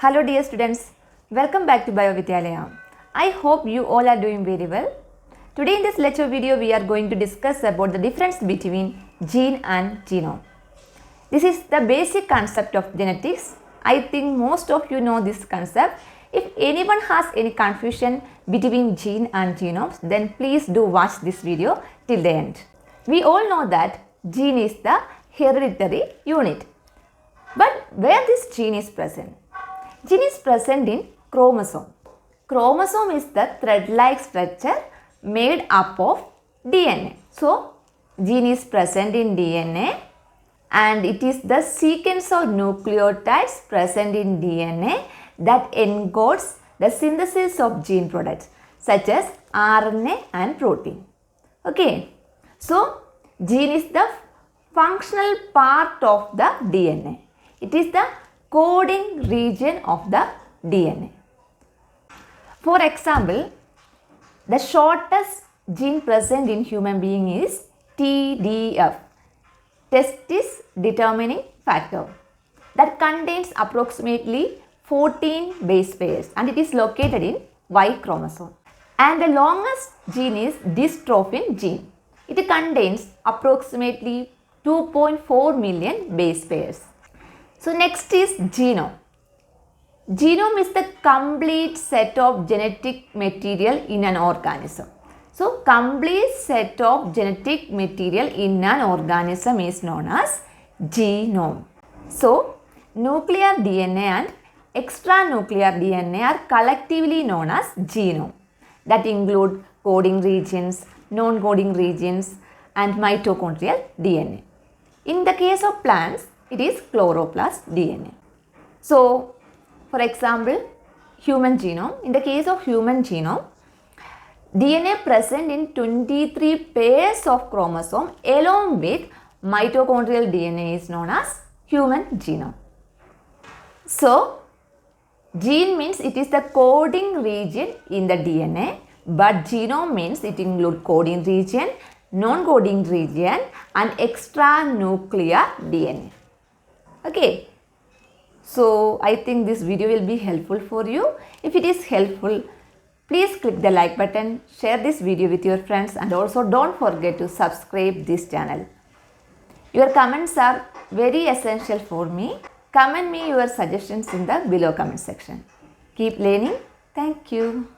Hello dear students, welcome back to BioVidyalaya. I hope you all are doing very well. Today in this lecture video we are going to discuss about the difference between gene and genome. This is the basic concept of genetics. I think most of you know this concept. If anyone has any confusion between gene and genomes, then please do watch this video till the end. We all know that gene is the hereditary unit. But where this gene is present? Gene is present in chromosome. Chromosome is the thread-like structure made up of DNA. So, gene is present in DNA and it is the sequence of nucleotides present in DNA that encodes the synthesis of gene products such as RNA and protein. Okay. So, gene is the functional part of the DNA. It is the coding region of the DNA. For example, the shortest gene present in human being is TDF, testis determining factor, that contains approximately 14 base pairs and it is located in Y chromosome. And the longest gene is dystrophin gene. It contains approximately 2.4 million base pairs. So next is genome. Genome is the complete set of genetic material in an organism. So complete set of genetic material in an organism is known as genome. So nuclear DNA and extranuclear DNA are collectively known as genome. That include coding regions, non-coding regions and mitochondrial DNA. In the case of plants, it is chloroplast DNA. So, for example, human genome. In the case of human genome, DNA present in 23 pairs of chromosome along with mitochondrial DNA is known as human genome. So, gene means it is the coding region in the DNA, but genome means it includes coding region, non-coding region and extranuclear DNA. Okay, so I think this video will be helpful for you. If it is helpful, please click the like button, share this video with your friends and also don't forget to subscribe this channel. Your comments are very essential for me. Comment me your suggestions in the below comment section. Keep learning. Thank you.